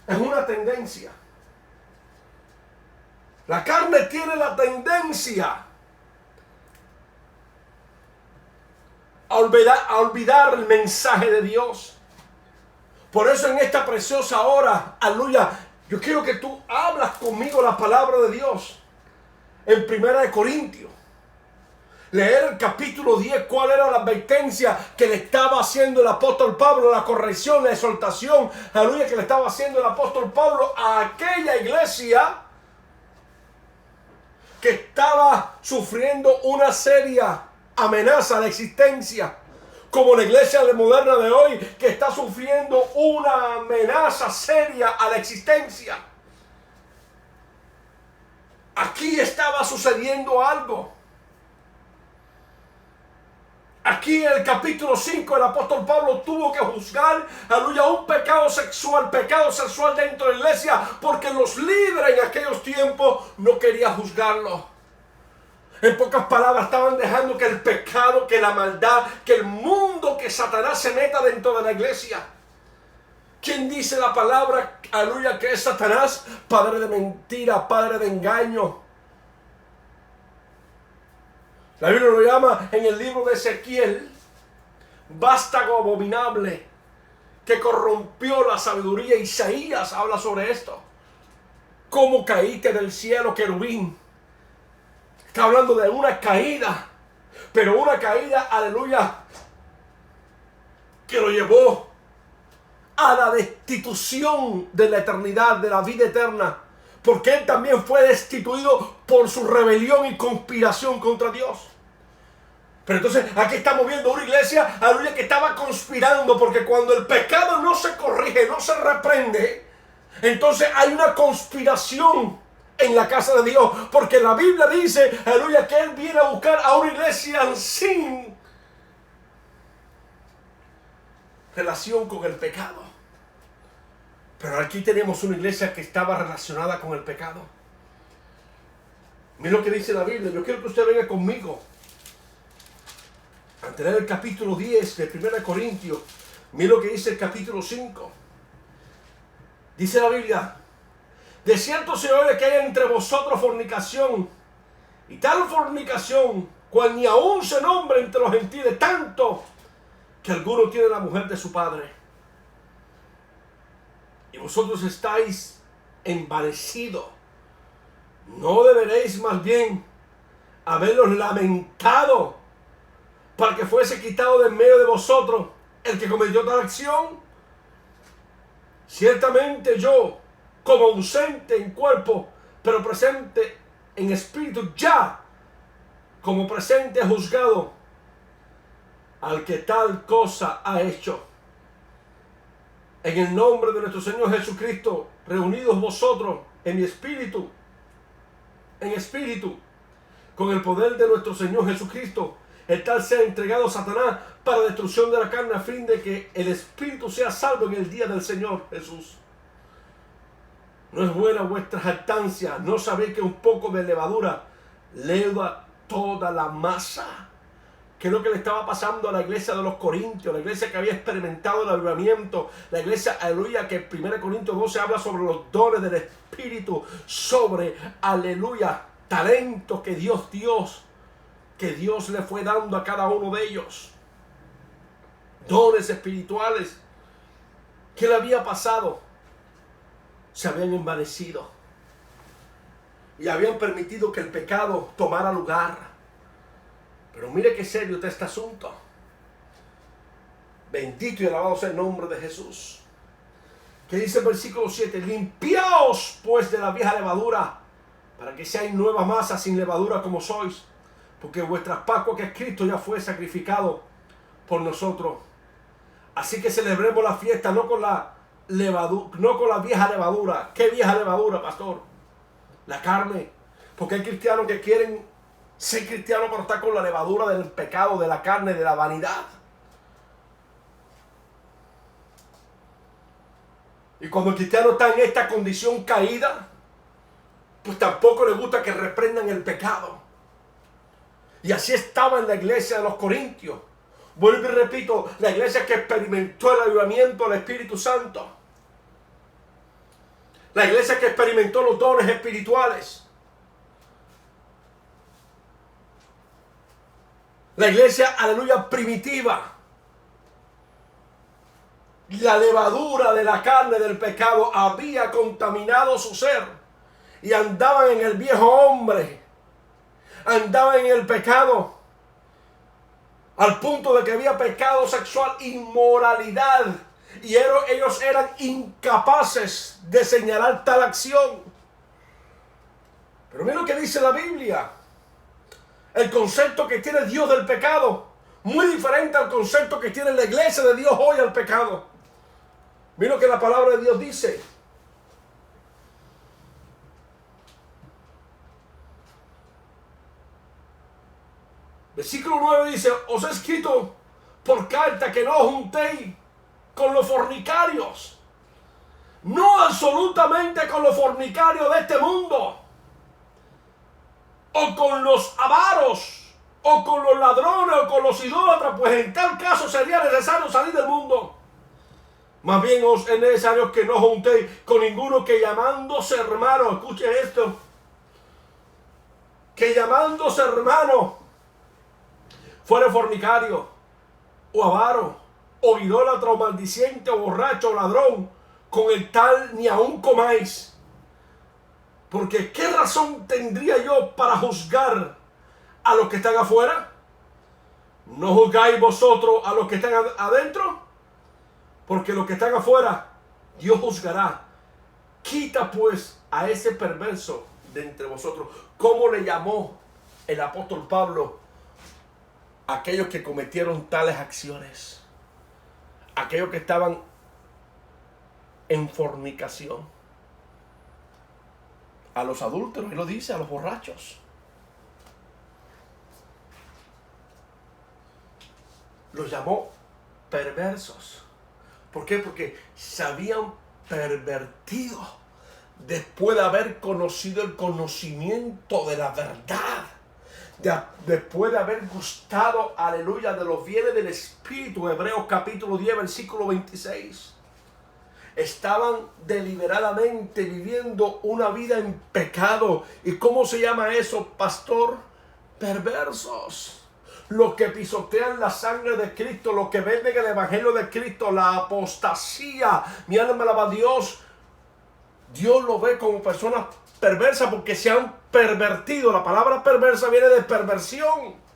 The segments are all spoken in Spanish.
es una tendencia. La carne tiene la tendencia a olvidar el mensaje de Dios. Por eso en esta preciosa hora, aleluya, yo quiero que tú hablas conmigo la palabra de Dios. En 1 Corintios, leer el capítulo 10, cuál era la advertencia que le estaba haciendo el apóstol Pablo, la corrección, la exhortación, aleluya, que le estaba haciendo el apóstol Pablo a aquella iglesia que estaba sufriendo una seria amenaza a la existencia, como la iglesia moderna de hoy, que está sufriendo una amenaza seria a la existencia. Aquí estaba sucediendo algo. Aquí en el capítulo 5 el apóstol Pablo tuvo que juzgar, aleluya, un pecado sexual dentro de la iglesia, porque los líderes en aquellos tiempos no querían juzgarlo. En pocas palabras, estaban dejando que el pecado, que la maldad, que el mundo, que Satanás se meta dentro de la iglesia. ¿Quién dice la palabra, aleluya, que es Satanás? Padre de mentira, padre de engaño. La Biblia lo llama en el libro de Ezequiel, vástago abominable, que corrompió la sabiduría. Isaías habla sobre esto. ¿Cómo caíste del cielo, querubín? Está hablando de una caída, pero una caída, aleluya, que lo llevó a la destitución de la eternidad, de la vida eterna, porque él también fue destituido por su rebelión y conspiración contra Dios. Pero entonces aquí estamos viendo una iglesia, aleluya, que estaba conspirando, porque cuando el pecado no se corrige, no se reprende, entonces hay una conspiración en la casa de Dios, porque la Biblia dice, aleluya, que Él viene a buscar a una iglesia sin relación con el pecado. Pero aquí tenemos una iglesia que estaba relacionada con el pecado. Mira lo que dice la Biblia. Yo quiero que usted venga conmigo a leer el capítulo 10 de 1 Corintios. Mira lo que dice el capítulo 5. Dice la Biblia: de cierto se oye que hay entre vosotros fornicación, y tal fornicación cual ni aún se nombra entre los gentiles, tanto que alguno tiene la mujer de su padre. Y vosotros estáis envanecidos. ¿No deberéis más bien haberos lamentado para que fuese quitado de en medio de vosotros el que cometió tal acción? Ciertamente yo, como ausente en cuerpo, pero presente en espíritu, ya como presente he juzgado al que tal cosa ha hecho. En el nombre de nuestro Señor Jesucristo, reunidos vosotros en mi espíritu, con el poder de nuestro Señor Jesucristo, el tal sea entregado a Satanás para destrucción de la carne, a fin de que el espíritu sea salvo en el día del Señor Jesús. No es buena vuestra jactancia. ¿No sabéis que un poco de levadura leuda toda la masa? ¿Qué es lo que le estaba pasando a la iglesia de los Corintios? La iglesia que había experimentado el avivamiento. La iglesia, aleluya, que en 1 Corintios 12 habla sobre los dones del Espíritu. Sobre, aleluya, talentos que Dios le fue dando a cada uno de ellos. Dones espirituales. ¿Qué le había pasado? Se habían envanecido y habían permitido que el pecado tomara lugar. Pero mire qué serio está este asunto. Bendito y alabado sea el nombre de Jesús. Que dice el versículo 7: limpiaos pues de la vieja levadura, para que seáis nueva masa sin levadura como sois, porque vuestra Pascua, que es Cristo, ya fue sacrificado por nosotros. Así que celebremos la fiesta no con la levadura, no con la vieja levadura. ¿Qué vieja levadura, pastor? La carne. Porque hay cristianos que quieren ser cristianos pero estar con la levadura del pecado, de la carne, de la vanidad. Y cuando el cristiano está en esta condición caída, pues tampoco le gusta que reprendan el pecado. Y así estaba en la iglesia de los Corintios. Vuelvo y repito, la iglesia que experimentó el avivamiento del Espíritu Santo. La iglesia que experimentó los dones espirituales. La iglesia, aleluya, primitiva. La levadura de la carne del pecado había contaminado su ser. Y andaban en el viejo hombre. Andaban en el pecado. Al punto de que había pecado sexual, inmoralidad. Y ellos eran incapaces de señalar tal acción. Pero mira lo que dice la Biblia. El concepto que tiene Dios del pecado, muy diferente al concepto que tiene la iglesia de Dios hoy al pecado. Mira lo que la palabra de Dios dice. Versículo 9 dice: os he escrito por carta que no os juntéis con los fornicarios. No absolutamente con los fornicarios de este mundo. O con los avaros. O con los ladrones. O con los idólatras. Pues en tal caso sería necesario salir del mundo. Más bien os es necesario que no os juntéis con ninguno que llamándose hermano. Escuche esto. Que llamándose hermano fuere fornicario. O avaro. O idólatra. O maldiciente. O borracho. O ladrón. Con el tal ni aun comáis. Porque ¿qué razón tendría yo para juzgar a los que están afuera? ¿No juzgáis vosotros a los que están adentro? Porque los que están afuera, Dios juzgará. Quita pues a ese perverso de entre vosotros. ¿Cómo le llamó el apóstol Pablo a aquellos que cometieron tales acciones? Aquellos que estaban en fornicación. A los adúlteros, él lo dice, a los borrachos. Los llamó perversos. ¿Por qué? Porque se habían pervertido después de haber conocido el conocimiento de la verdad. Después de haber gustado, aleluya, de los bienes del Espíritu. Hebreos capítulo 10, versículo 26. Estaban deliberadamente viviendo una vida en pecado. ¿Y cómo se llama eso, pastor? Perversos. Los que pisotean la sangre de Cristo, los que venden el evangelio de Cristo, la apostasía. Mi alma alaba a Dios. Dios lo ve como personas perversas porque se han pervertido. La palabra perversa viene de perversión.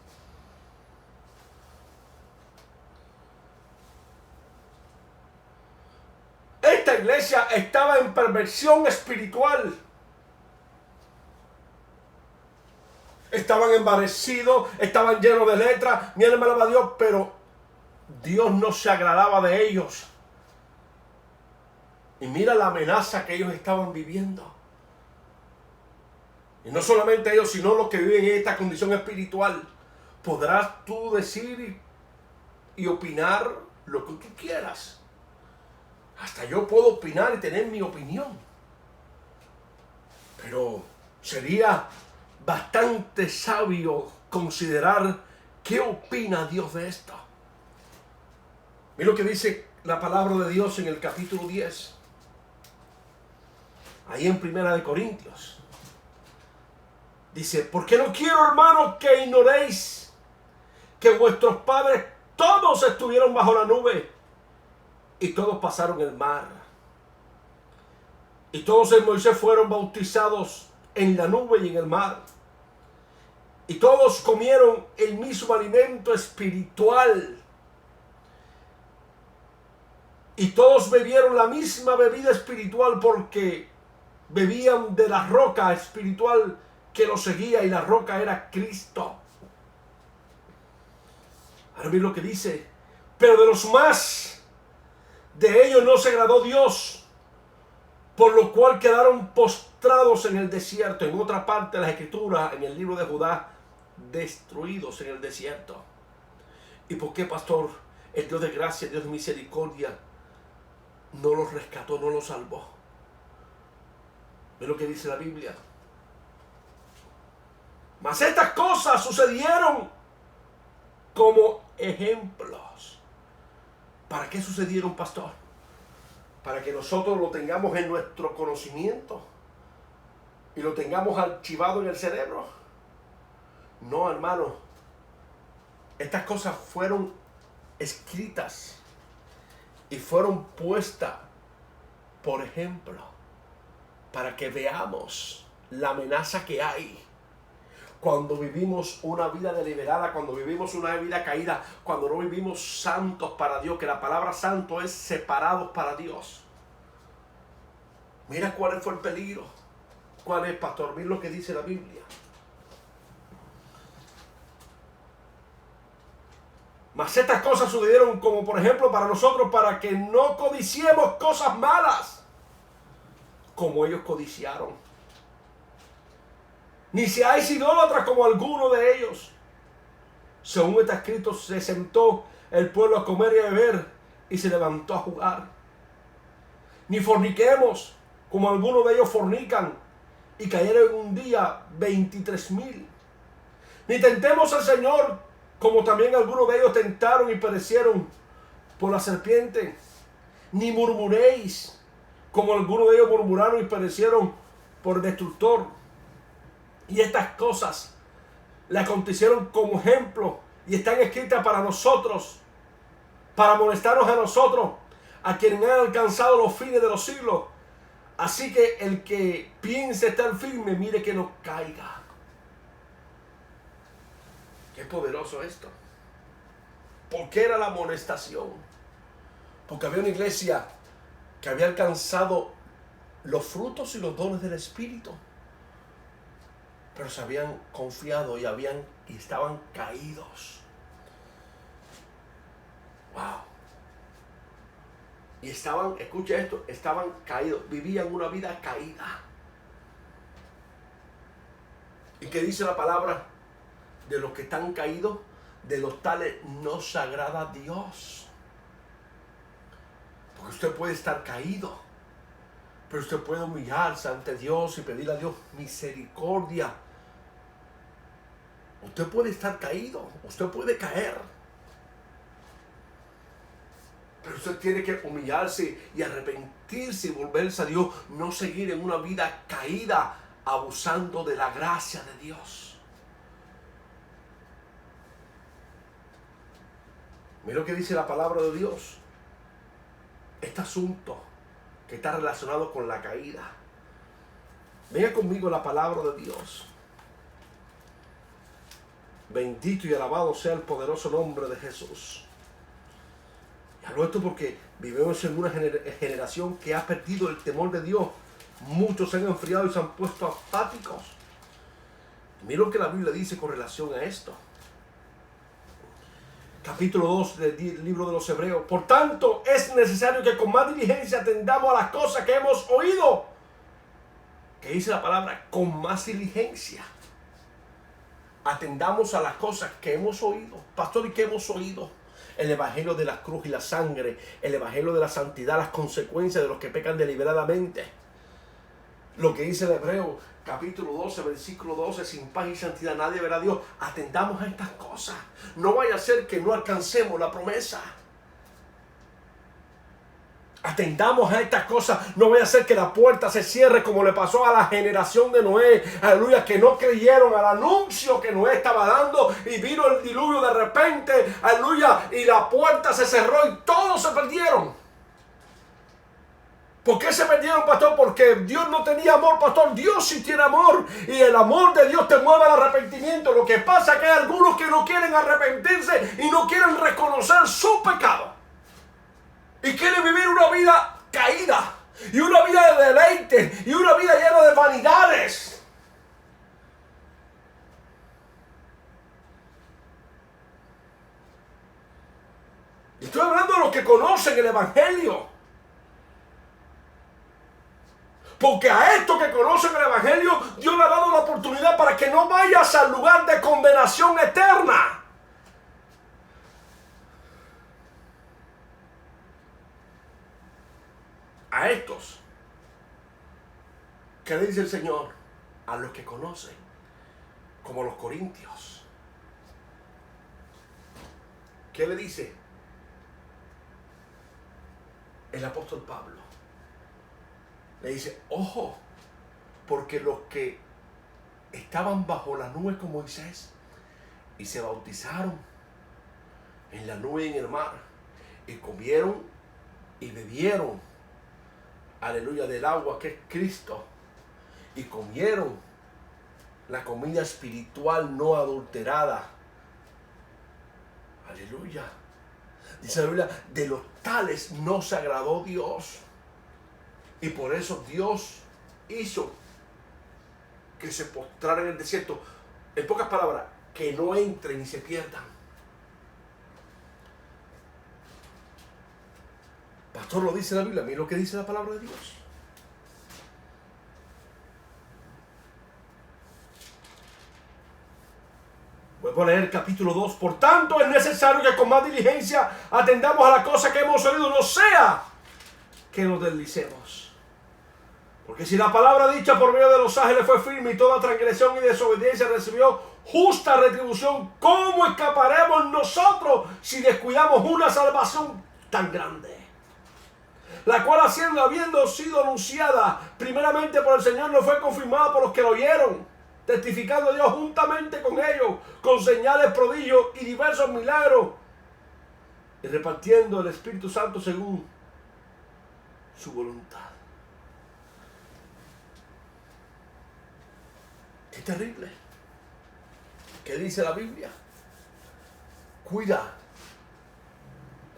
Esta iglesia estaba en perversión espiritual. Estaban embarrecidos, estaban llenos de letras. Mi alma alaba a Dios, pero Dios no se agradaba de ellos. Y mira la amenaza que ellos estaban viviendo. Y no solamente ellos, sino los que viven en esta condición espiritual. Podrás tú decir y opinar lo que tú quieras. Hasta yo puedo opinar y tener mi opinión. Pero sería bastante sabio considerar qué opina Dios de esto. Mira lo que dice la palabra de Dios en el capítulo 10. Ahí en Primera de Corintios. Dice: porque no quiero, hermanos, que ignoréis que vuestros padres todos estuvieron bajo la nube y todos pasaron el mar. Y todos en Moisés fueron bautizados en la nube y en el mar. Y todos comieron el mismo alimento espiritual. Y todos bebieron la misma bebida espiritual porque bebían de la roca espiritual que los seguía, y la roca era Cristo. Ahora mira lo que dice: pero de los más, de ellos no se agradó Dios, por lo cual quedaron postrados en el desierto. En otra parte de la Escritura, en el libro de Judá, destruidos en el desierto. ¿Y por qué, pastor? El Dios de gracia, el Dios de misericordia, no los rescató, no los salvó. ¿Ve lo que dice la Biblia? Mas estas cosas sucedieron como ejemplos. ¿Para qué sucedieron, pastor? para que nosotros lo tengamos en nuestro conocimiento y lo tengamos archivado en el cerebro. No, hermano. Estas cosas fueron escritas y fueron puestas, por ejemplo, para que veamos la amenaza que hay cuando vivimos una vida deliberada, cuando vivimos una vida caída, cuando no vivimos santos para Dios, que la palabra santo es separados para Dios. Mira cuál fue el peligro. ¿Cuál es, pastor? Mira lo que dice la Biblia. Mas estas cosas sucedieron como por ejemplo para nosotros, para que no codiciemos cosas malas, como ellos codiciaron. Ni seáis idólatras como alguno de ellos. Según está escrito, se sentó el pueblo a comer y a beber, y se levantó a jugar. Ni forniquemos, como algunos de ellos fornican, y cayeron en un día 23,000. Ni tentemos al Señor, como también algunos de ellos tentaron y perecieron por la serpiente. Ni murmuréis, como algunos de ellos murmuraron y perecieron por el destructor. Y estas cosas le acontecieron como ejemplo y están escritas para nosotros, para molestarnos a nosotros, a quienes han alcanzado los fines de los siglos. Así que el que piense estar firme, mire que no caiga. Qué poderoso esto. ¿Por qué era la amonestación? Porque había una iglesia que había alcanzado los frutos y los dones del Espíritu, pero se habían confiado y estaban caídos. Wow. Y estaban, escucha esto, estaban caídos, vivían una vida caída. ¿Y qué dice la palabra? De los que están caídos, de los tales no se agrada a Dios. Porque usted puede estar caído, pero usted puede humillarse ante Dios y pedirle a Dios misericordia. Usted puede estar caído, usted puede caer, pero usted tiene que humillarse y arrepentirse y volverse a Dios, no seguir en una vida caída, abusando de la gracia de Dios. Mira lo que dice la palabra de Dios. Este asunto que está relacionado con la caída. Venga conmigo la palabra de Dios. Bendito y alabado sea el poderoso nombre de Jesús. Y hablo esto porque vivimos en una generación que ha perdido el temor de Dios. Muchos se han enfriado y se han puesto apáticos. Mira lo que la Biblia dice con relación a esto. Capítulo 2 del libro de los Hebreos. Por tanto, es necesario que con más diligencia atendamos a las cosas que hemos oído. Que dice la palabra, con más diligencia. Atendamos a las cosas que hemos oído. Pastor, ¿y qué hemos oído? El evangelio de la cruz y la sangre. El evangelio de la santidad, las consecuencias de los que pecan deliberadamente. Lo que dice el Hebreo, capítulo 12, versículo 12, sin paz y santidad nadie verá a Dios. Atendamos a estas cosas. No vaya a ser que no alcancemos la promesa. Atendamos a estas cosas. No vaya a ser que la puerta se cierre como le pasó a la generación de Noé. Aleluya, que no creyeron al anuncio que Noé estaba dando y vino el diluvio de repente. Aleluya, y la puerta se cerró y todos se perdieron. ¿Por qué se perdieron, pastor? Porque Dios no tenía amor, pastor. Dios sí tiene amor. Y el amor de Dios te mueve al arrepentimiento. Lo que pasa es que hay algunos que no quieren arrepentirse y no quieren reconocer su pecado. Y quieren vivir una vida caída. Y una vida de deleite. Y una vida llena de vanidades. Estoy hablando de los que conocen el evangelio. Porque a estos que conocen el evangelio, Dios le ha dado la oportunidad para que no vayas al lugar de condenación eterna. A estos, ¿qué le dice el Señor? A los que conocen, como los corintios. ¿Qué le dice el apóstol Pablo? Le dice, ojo, porque los que estaban bajo la nube con Moisés y se bautizaron en la nube y en el mar y comieron y bebieron, aleluya, del agua que es Cristo, y comieron la comida espiritual no adulterada, aleluya, dice la Biblia, de los tales no se agradó Dios, y por eso Dios hizo que se postraran en el desierto. En pocas palabras, que no entren y se pierdan. Pastor, lo dice la Biblia, mira lo que dice la palabra de Dios. Vuelvo a leer el capítulo 2. Por tanto, es necesario que con más diligencia atendamos a la cosa que hemos oído, no sea que nos deslicemos. Porque si la palabra dicha por medio de los ángeles fue firme y toda transgresión y desobediencia recibió justa retribución, ¿cómo escaparemos nosotros si descuidamos una salvación tan grande? La cual habiendo sido anunciada primeramente por el Señor, no fue confirmada por los que lo oyeron, testificando a Dios juntamente con ellos, con señales, prodigios y diversos milagros, y repartiendo el Espíritu Santo según su voluntad. Qué terrible. ¿Qué dice la Biblia?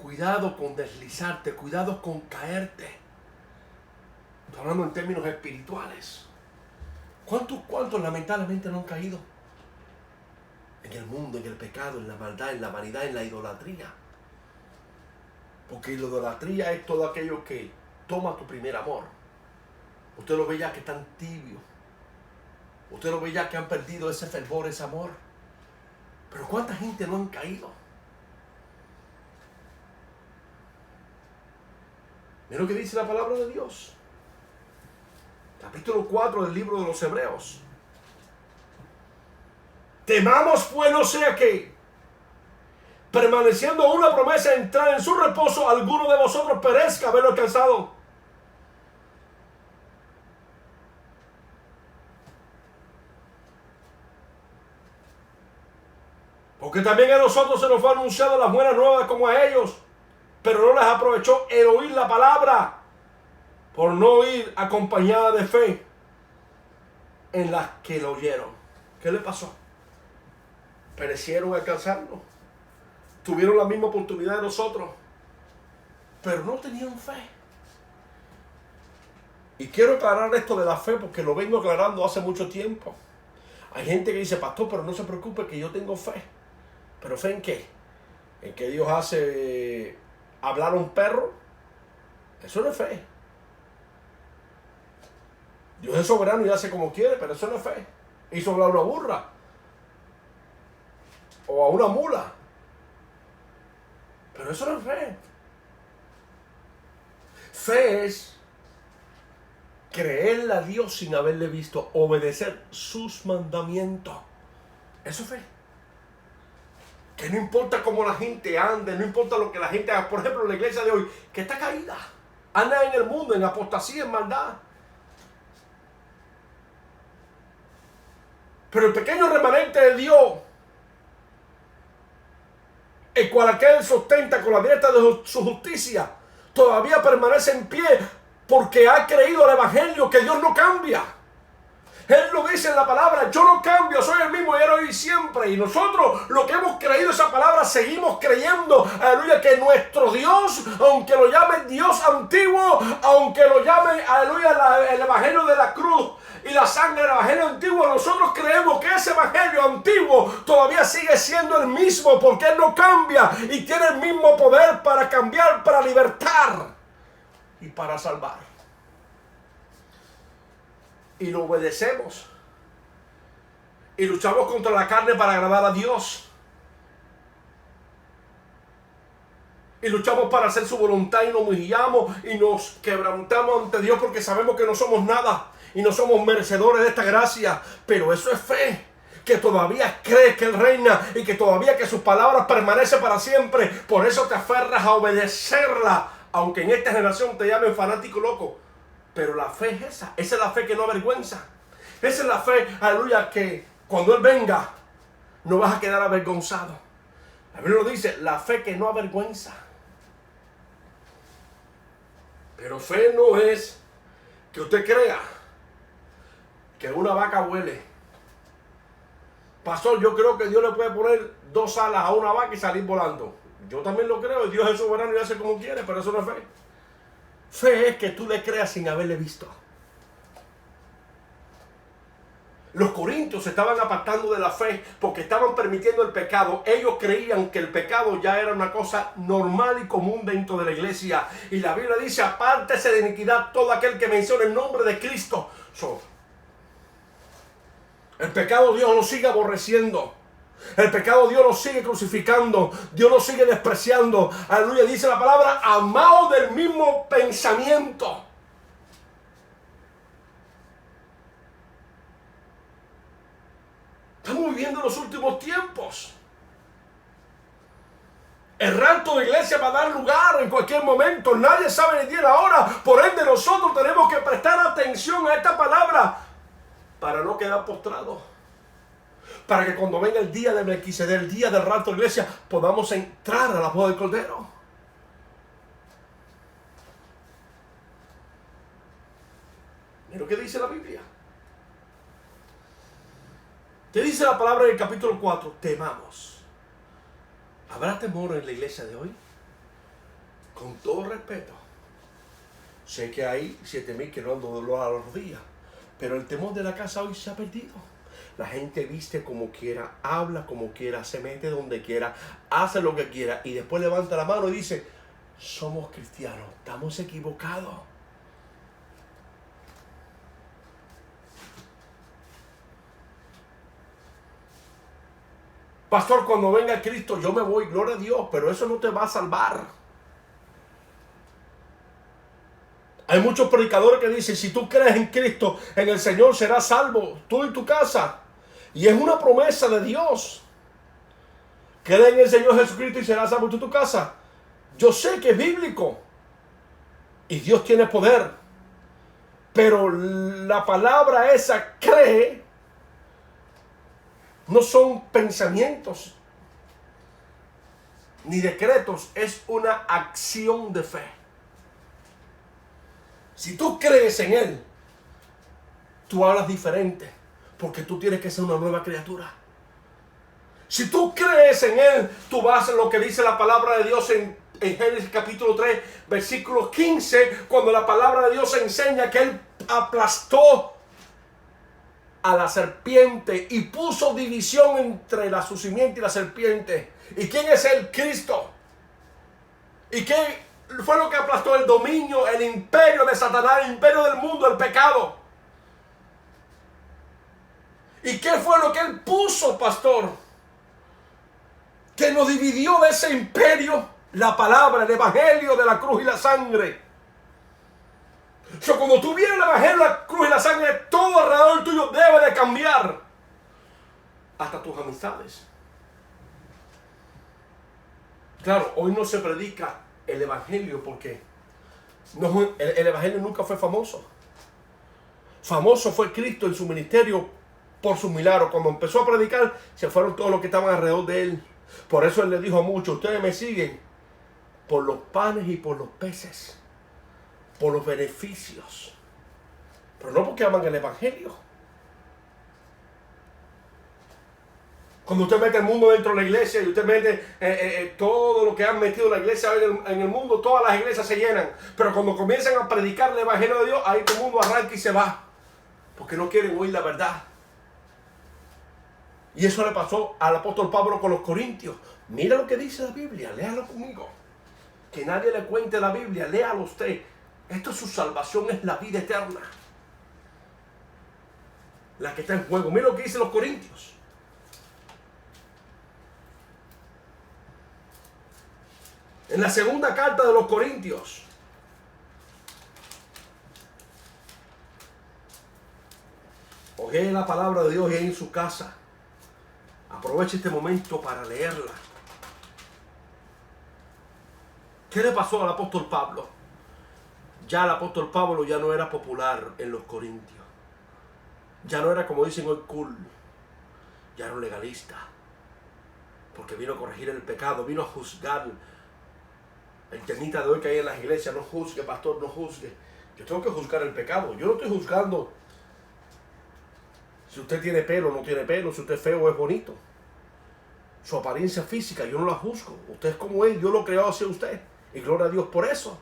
Cuidado con deslizarte, cuidado con caerte. Estoy hablando en términos espirituales. ¿Cuántos lamentablemente no han caído? En el mundo, en el pecado, en la maldad, en la vanidad, en la idolatría. Porque la idolatría es todo aquello que toma tu primer amor. Usted lo ve ya que están tibios. Usted lo ve ya que han perdido ese fervor, ese amor. Pero ¿cuánta gente no han caído? Mira lo que dice la palabra de Dios. Capítulo 4 del libro de los Hebreos. Temamos pues no sea que, permaneciendo una promesa de entrar en su reposo, alguno de vosotros perezca haberlo alcanzado. Porque también a nosotros se nos fue anunciado las buenas nuevas como a ellos, pero no les aprovechó el oír la palabra, por no ir acompañada de fe en las que lo oyeron. ¿Qué le pasó? Perecieron al alcanzarlo. Tuvieron la misma oportunidad de nosotros, pero no tenían fe. Y quiero aclarar esto de la fe porque lo vengo aclarando hace mucho tiempo. Hay gente que dice, pastor, pero no se preocupe que yo tengo fe. ¿Pero fe en qué? ¿En que Dios hace hablar a un perro? Eso no es fe. Dios es soberano y hace como quiere, pero eso no es fe. Hizo hablar a una burra o a una mula, pero eso no es fe. Fe es creerle a Dios sin haberle visto, obedecer sus mandamientos. Eso es fe. Que no importa cómo la gente ande, no importa lo que la gente haga. Por ejemplo, la iglesia de hoy, que está caída, anda en el mundo, en apostasía, en maldad. Pero el pequeño remanente de Dios, el cual aquel sostenta con la diestra de su justicia, todavía permanece en pie porque ha creído al evangelio, que Dios no cambia. Él lo dice en la palabra, yo no cambio, soy el mismo ayer, hoy y siempre. Y nosotros, lo que hemos creído esa palabra, seguimos creyendo, aleluya, que nuestro Dios, aunque lo llamen Dios antiguo, aunque lo llamen, aleluya, el evangelio de la cruz y la sangre del evangelio antiguo, nosotros creemos que ese evangelio antiguo todavía sigue siendo el mismo, porque Él no cambia y tiene el mismo poder para cambiar, para libertar y para salvar. Y lo obedecemos y luchamos contra la carne para agradar a Dios y luchamos para hacer su voluntad y nos humillamos y nos quebrantamos ante Dios porque sabemos que no somos nada y no somos merecedores de esta gracia, pero eso es fe, que todavía crees que Él reina y que todavía que sus palabras permanecen para siempre. Por eso te aferras a obedecerla, aunque en esta generación te llamen fanático loco. Pero la fe es esa. Esa es la fe que no avergüenza. Esa es la fe, aleluya, que cuando Él venga no vas a quedar avergonzado. La Biblia lo dice, la fe que no avergüenza. Pero fe no es que usted crea que una vaca huele. Pastor, yo creo que Dios le puede poner 2 alas a una vaca y salir volando. Yo también lo creo, Dios es soberano y hace como quiere, pero eso no es fe. Fe es que tú le creas sin haberle visto. Los corintios se estaban apartando de la fe porque estaban permitiendo el pecado. Ellos creían que el pecado ya era una cosa normal y común dentro de la iglesia. Y la Biblia dice, apártese de iniquidad todo aquel que mencione el nombre de Cristo. El pecado Dios lo sigue aborreciendo. El pecado Dios lo sigue crucificando. Dios lo sigue despreciando. Aleluya, dice la palabra, amados del mismo pensamiento. Estamos viviendo los últimos tiempos. El rapto de iglesia va a dar lugar en cualquier momento. Nadie sabe ni día ni la hora. Por ende, nosotros tenemos que prestar atención a esta palabra para no quedar postrados. Para que cuando venga el día de Melquisedec, el día del rapto de iglesia, podamos entrar a la boda del Cordero. Mira lo que dice la Biblia. Te dice la palabra en el capítulo 4, temamos. ¿Habrá temor en la iglesia de hoy? Con todo respeto. Sé que hay 7,000 que no han doblado a las rodillas, pero el temor de la casa hoy se ha perdido. La gente viste como quiera, habla como quiera, se mete donde quiera, hace lo que quiera y después levanta la mano y dice, somos cristianos, estamos equivocados. Pastor, cuando venga Cristo yo me voy, gloria a Dios, pero eso no te va a salvar. Hay muchos predicadores que dicen, si tú crees en Cristo, en el Señor serás salvo, tú y tu casa. Y es una promesa de Dios. Cree en el Señor Jesucristo y serás salvo tú y tu casa. Yo sé que es bíblico. Y Dios tiene poder. Pero la palabra esa, cree, no son pensamientos ni decretos, es una acción de fe. Si tú crees en Él, tú hablas diferente, porque tú tienes que ser una nueva criatura. Si tú crees en Él, tú vas a lo que dice la palabra de Dios en Génesis capítulo 3, versículo 15, cuando la palabra de Dios enseña que Él aplastó a la serpiente y puso división entre su simiente y la serpiente. ¿Y quién es Él? Cristo. ¿Y qué fue lo que aplastó? El dominio, el imperio de Satanás, el imperio del mundo, el pecado. ¿Y qué fue lo que Él puso, pastor? Que nos dividió de ese imperio, la palabra, el evangelio de la cruz y la sangre. Cuando tú vienes el evangelio, la cruz y la sangre, todo alrededor tuyo debe de cambiar. Hasta tus amistades. Claro, hoy no se predica el evangelio porque el evangelio nunca fue famoso. Famoso fue Cristo en su ministerio por sus milagros. Cuando empezó a predicar, se fueron todos los que estaban alrededor de Él. Por eso Él le dijo a muchos, ustedes me siguen por los panes y por los peces, por los beneficios, pero no porque aman el evangelio. Cuando usted mete el mundo dentro de la iglesia y usted mete todo lo que han metido la iglesia en el mundo, todas las iglesias se llenan. Pero cuando comienzan a predicar el evangelio de Dios, ahí todo el mundo arranca y se va, porque no quieren oír la verdad. Y eso le pasó al apóstol Pablo con los corintios. Mira lo que dice la Biblia, léalo conmigo. Que nadie le cuente la Biblia, léalo usted. Esto es su salvación, es la vida eterna, la que está en juego. Mira lo que dicen los corintios. En la segunda carta de los Corintios, oye la palabra de Dios y en su casa. Aproveche este momento para leerla. ¿Qué le pasó al apóstol Pablo? Ya el apóstol Pablo ya no era popular en los corintios. Ya no era, como dicen hoy, cool. Ya era un legalista. Porque vino a corregir el pecado, vino a juzgar. El temita de hoy que hay en las iglesias: no juzgue, pastor, no juzgue. Yo tengo que juzgar el pecado. Yo no estoy juzgando si usted tiene pelo o no tiene pelo, si usted es feo o es bonito. Su apariencia física, yo no la juzgo. Usted es como él, yo lo he creado hacia usted. Y gloria a Dios por eso.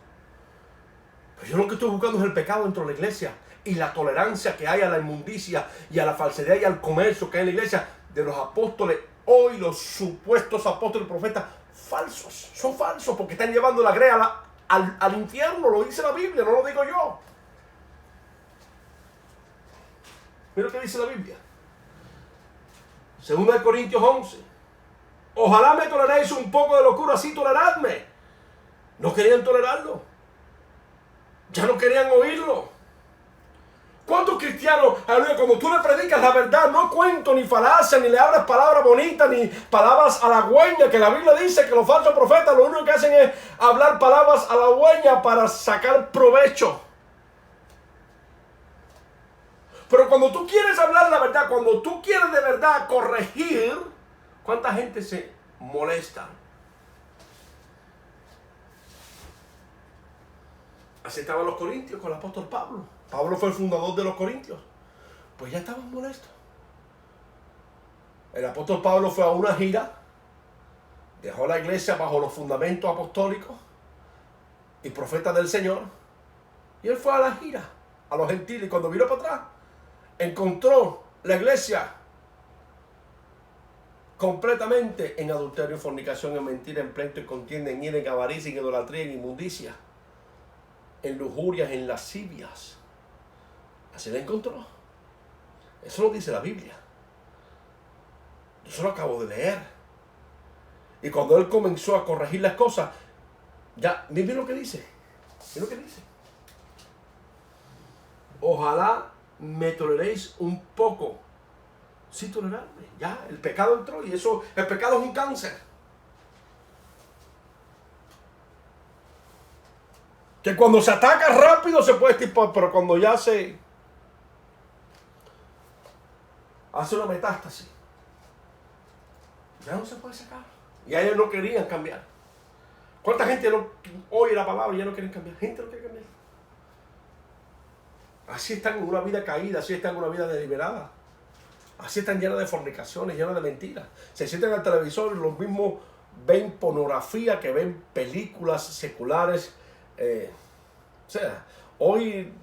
Pero yo lo que estoy buscando es el pecado dentro de la iglesia. Y la tolerancia que hay a la inmundicia y a la falsedad y al comercio que hay en la iglesia de los apóstoles. Hoy los supuestos apóstoles y profetas falsos. Son falsos porque están llevando la grey al infierno. Lo dice la Biblia, no lo digo yo. Mira lo que dice la Biblia. 2 Corintios 11. Ojalá me toleréis un poco de locura, así toleradme. No querían tolerarlo. Ya no querían oírlo. ¿Cuántos cristianos, cuando tú le predicas la verdad, no cuento ni falacia, ni le hablas palabras bonitas, ni palabras halagüeñas, que la Biblia dice que los falsos profetas lo único que hacen es hablar palabras halagüeñas para sacar provecho? Pero cuando tú quieres hablar la verdad, cuando tú quieres de verdad corregir, ¿cuánta gente se molesta? Así estaban los corintios con el apóstol Pablo. Pablo fue el fundador de los corintios. Pues ya estaban molestos. El apóstol Pablo fue a una gira, dejó la iglesia bajo los fundamentos apostólicos y profetas del Señor, y él fue a la gira a los gentiles, y cuando vino para atrás encontró la iglesia completamente en adulterio, en fornicación, en mentira, en pleito, en contienda, en ira, en avaricia, en idolatría, en inmundicia, en lujurias, en lascivias. Así la encontró. Eso lo dice la Biblia. Yo se lo acabo de leer. Y cuando él comenzó a corregir las cosas, ya, miren lo que dice. Miren lo que dice. Ojalá me toleréis un poco. Sí, tolerarme. Ya, el pecado entró, y eso, el pecado es un cáncer. Que cuando se ataca rápido se puede extirpar, pero cuando ya se hace una metástasis, ya no se puede sacar. Y a ellos no querían cambiar. ¿Cuánta gente no oye la palabra y ya no quieren cambiar? Gente no quiere cambiar. Así están en una vida caída, así están en una vida deliberada. Así están llenas de fornicaciones, llenas de mentiras. Se sientan al televisor y los mismos ven pornografía que ven películas seculares. O sea, hoy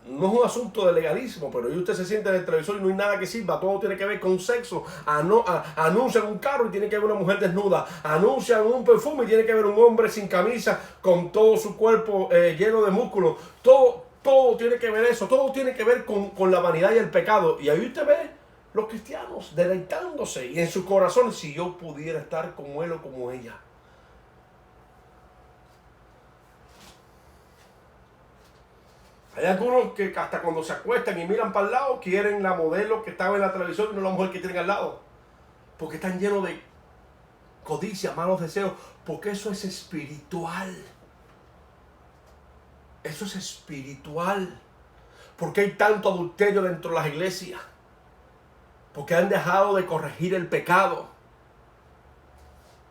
no es un asunto de legalismo, pero hoy usted se sienta en el televisor y no hay nada que sirva. Todo tiene que ver con sexo. Anuncian un carro y tiene que haber una mujer desnuda. Anuncian un perfume y tiene que haber un hombre sin camisa con todo su cuerpo lleno de músculos. Todo tiene que ver eso. Todo tiene que ver con la vanidad y el pecado. Y ahí usted ve los cristianos deleitándose. Y en su corazón, si yo pudiera estar como él o como ella. Hay algunos que hasta cuando se acuestan y miran para el lado quieren la modelo que estaba en la televisión y no la mujer que tienen al lado. Porque están llenos de codicia, malos deseos. Porque eso es espiritual. Eso es espiritual. Porque hay tanto adulterio dentro de las iglesias. Porque han dejado de corregir el pecado.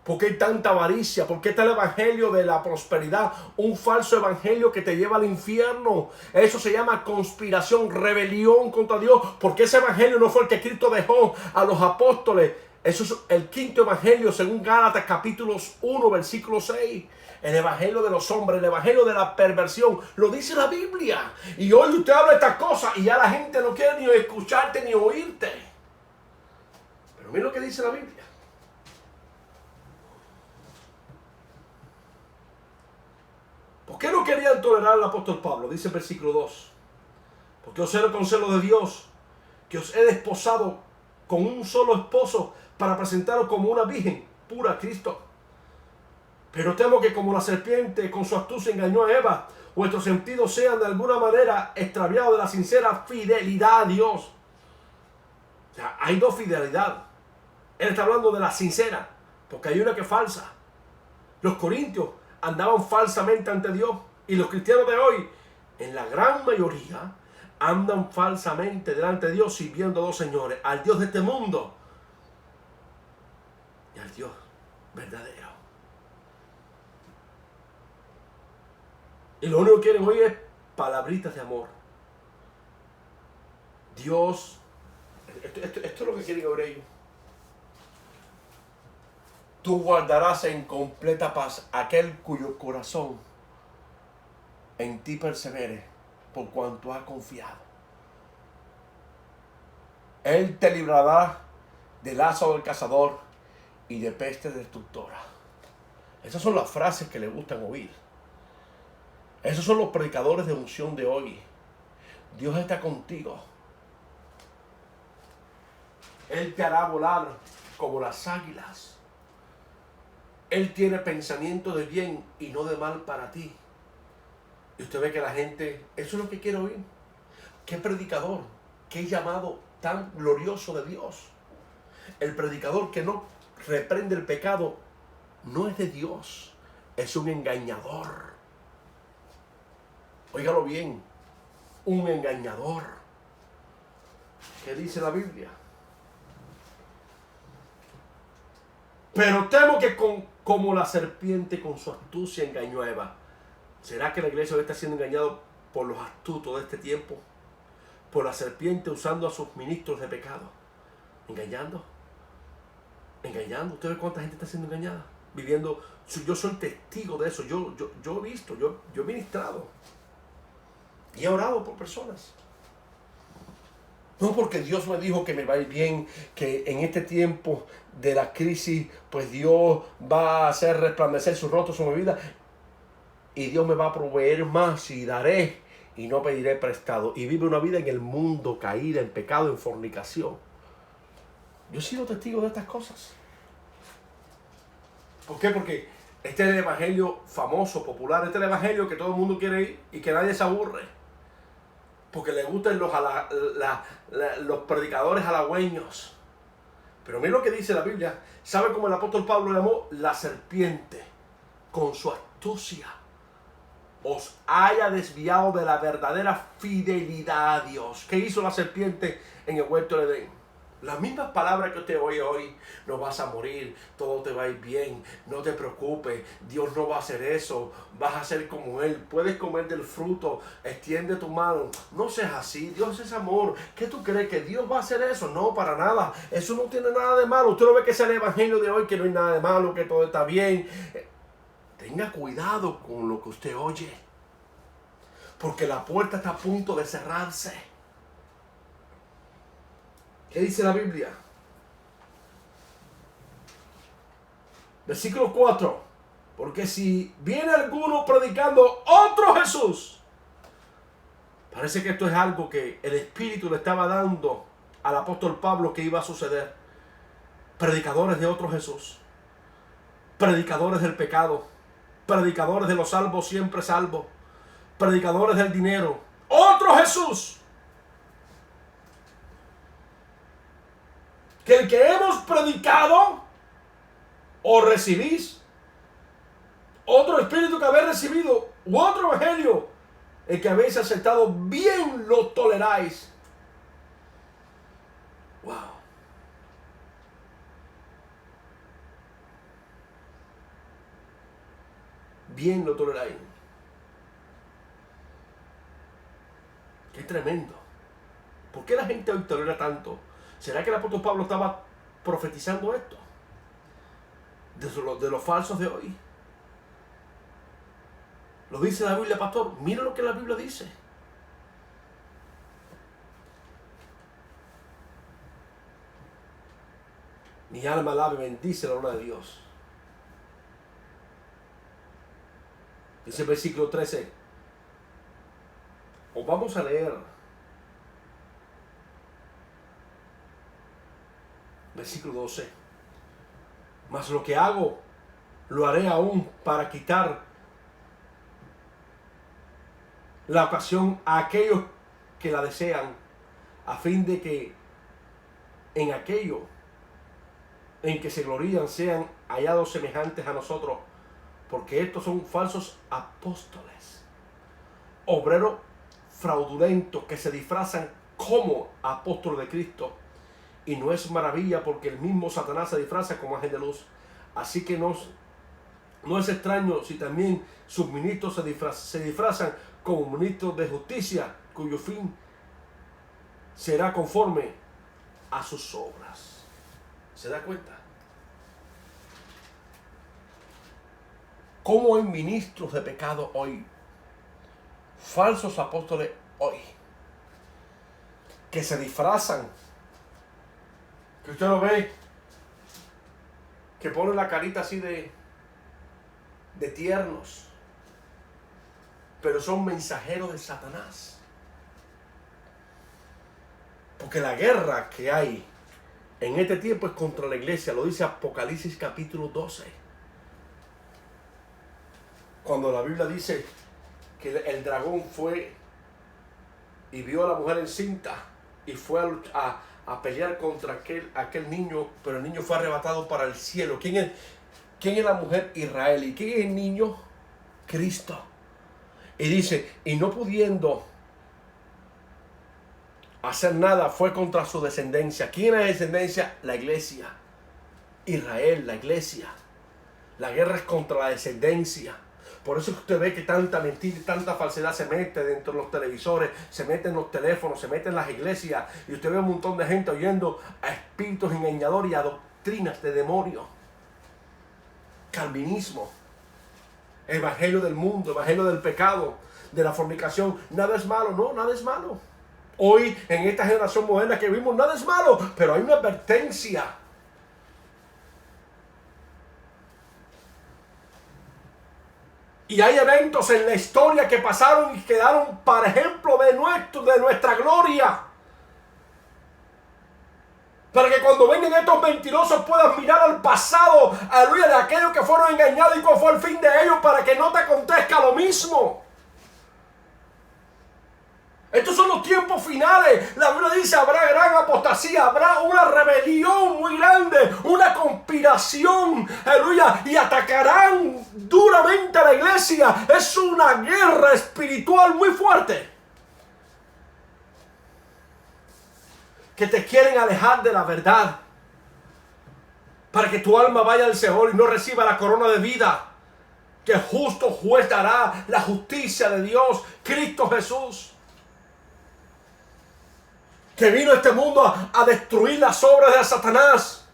¿Por qué hay tanta avaricia? ¿Por qué está el evangelio de la prosperidad? Un falso evangelio que te lleva al infierno. Eso se llama conspiración, rebelión contra Dios. Porque ese evangelio no fue el que Cristo dejó a los apóstoles. Eso es el quinto evangelio según Gálatas capítulo 1 versículo 6. El evangelio de los hombres, el evangelio de la perversión. Lo dice la Biblia. Y hoy usted habla estas cosas y ya la gente no quiere ni escucharte ni oírte. Pero mira lo que dice la Biblia. ¿Por qué no querían tolerar al apóstol Pablo? Dice el versículo 2. Porque os celo con celo de Dios, que os he desposado con un solo esposo para presentaros como una virgen pura a Cristo. Pero temo que como la serpiente con su astucia engañó a Eva, vuestros sentidos sean de alguna manera extraviados de la sincera fidelidad a Dios. O sea, hay dos fidelidades. Él está hablando de la sincera, porque hay una que es falsa. Los corintios andaban falsamente ante Dios Y los cristianos de hoy, en la gran mayoría, andan falsamente delante de Dios sirviendo a dos señores, al Dios de este mundo y al Dios verdadero. Y lo único que quieren hoy es palabritas de amor. Dios, esto es lo que quieren oír ellos. Tú guardarás en completa paz aquel cuyo corazón en ti persevere por cuanto ha confiado. Él te librará del lazo del cazador y de peste destructora. Esas son las frases que le gustan oír. Esos son los predicadores de unción de hoy. Dios está contigo. Él te hará volar como las águilas. Él tiene pensamiento de bien y no de mal para ti. Y usted ve que la gente, eso es lo que quiere oír. Qué predicador, qué llamado tan glorioso de Dios. El predicador que no reprende el pecado no es de Dios, es un engañador. Óigalo bien, un engañador. ¿Qué dice la Biblia? Pero temo que como la serpiente con su astucia engañó a Eva. ¿Será que la iglesia hoy está siendo engañada por los astutos de este tiempo? Por la serpiente usando a sus ministros de pecado. Engañando. ¿Usted ve cuánta gente está siendo engañada? Viviendo. Yo soy testigo de eso. Yo he visto, yo he ministrado. Y he orado por personas. No porque Dios me dijo que me va a ir bien, que en este tiempo de la crisis, pues Dios va a hacer resplandecer su rostro sobre mi vida. Y Dios me va a proveer más y daré y no pediré prestado. Y vive una vida en el mundo caída, en pecado, en fornicación. Yo he sido testigo de estas cosas. ¿Por qué? Porque este es el evangelio famoso, popular. Este es el evangelio que todo el mundo quiere ir y que nadie se aburre. Porque le gustan los predicadores halagüeños. Pero mira lo que dice la Biblia. ¿Sabe cómo el apóstol Pablo llamó? La serpiente, con su astucia, os haya desviado de la verdadera fidelidad a Dios. ¿Qué hizo la serpiente en el huerto de Edén? Las mismas palabras que usted oye hoy: no vas a morir, todo te va a ir bien, no te preocupes, Dios no va a hacer eso, vas a ser como Él, puedes comer del fruto, extiende tu mano. No seas así, Dios es amor. ¿Qué tú crees, que Dios va a hacer eso? No, para nada, eso no tiene nada de malo. Usted no ve que es el evangelio de hoy, que no hay nada de malo, que todo está bien. Tenga cuidado con lo que usted oye, porque la puerta está a punto de cerrarse. ¿Qué dice la Biblia? Versículo 4. Porque si viene alguno predicando otro Jesús. Parece que esto es algo que el Espíritu le estaba dando al apóstol Pablo que iba a suceder. Predicadores de otro Jesús. Predicadores del pecado. Predicadores de los salvos siempre salvos. Predicadores del dinero. Otro Jesús. Que el que hemos predicado o recibís otro espíritu que habéis recibido u otro evangelio, el que habéis aceptado, bien lo toleráis. Wow. Bien lo toleráis. Qué tremendo. ¿Por qué la gente hoy tolera tanto? ¿Será que el apóstol Pablo estaba profetizando esto? De los falsos de hoy. Lo dice la Biblia, pastor. Mira lo que la Biblia dice. Mi alma alaba y bendice la honra de Dios. Dice el versículo 13. Os vamos a leer. Versículo 12. Mas lo que hago, lo haré aún para quitar la ocasión a aquellos que la desean, a fin de que en aquello en que se glorían sean hallados semejantes a nosotros, porque estos son falsos apóstoles. obreros fraudulentos que se disfrazan como apóstoles de Cristo. Y no es maravilla, porque el mismo Satanás se disfraza como ángel de luz. Así que no es extraño si también sus ministros se disfrazan como ministros de justicia, cuyo fin será conforme a sus obras. ¿Se da cuenta? ¿Cómo hay ministros de pecado hoy? Falsos apóstoles hoy, que se disfrazan, que usted lo ve, que ponen la carita así de tiernos, pero son mensajeros de Satanás. Porque la guerra que hay en este tiempo es contra la iglesia, lo dice Apocalipsis capítulo 12. Cuando la Biblia dice que el dragón fue y vio a la mujer encinta y fue a pelear contra aquel niño, pero el niño fue arrebatado para el cielo. ¿Quién es la mujer? Israel. ¿Y quién es el niño? Cristo. Y dice, y no pudiendo hacer nada, fue contra su descendencia. ¿Quién es la descendencia? La iglesia. Israel, la iglesia. La guerra es contra la descendencia. Por eso usted ve que tanta mentira y tanta falsedad se mete dentro de los televisores, se mete en los teléfonos, se mete en las iglesias. Y usted ve un montón de gente oyendo a espíritus engañadores y a doctrinas de demonios. Calvinismo, evangelio del mundo, evangelio del pecado, de la fornicación. Nada es malo, no, nada es malo. Hoy, en esta generación moderna que vivimos, nada es malo, pero hay una advertencia. Y hay eventos en la historia que pasaron y quedaron para ejemplo de nuestra gloria. Para que cuando vengan estos mentirosos puedan mirar al pasado, aleluya, de aquellos que fueron engañados y cuál fue el fin de ellos, para que no te acontezca lo mismo. Estos son los tiempos finales. La Biblia dice, habrá gran apostasía, habrá una rebelión muy grande, una conspiración, aleluya, y atacarán duramente a la iglesia. Es una guerra espiritual muy fuerte, que te quieren alejar de la verdad, para que tu alma vaya al Seol y no reciba la corona de vida, que el justo juez dará la justicia de Dios, Cristo Jesús, que vino a este mundo a destruir las obras de Satanás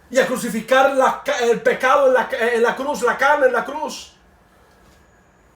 y a crucificar el pecado en la cruz, la carne en la cruz.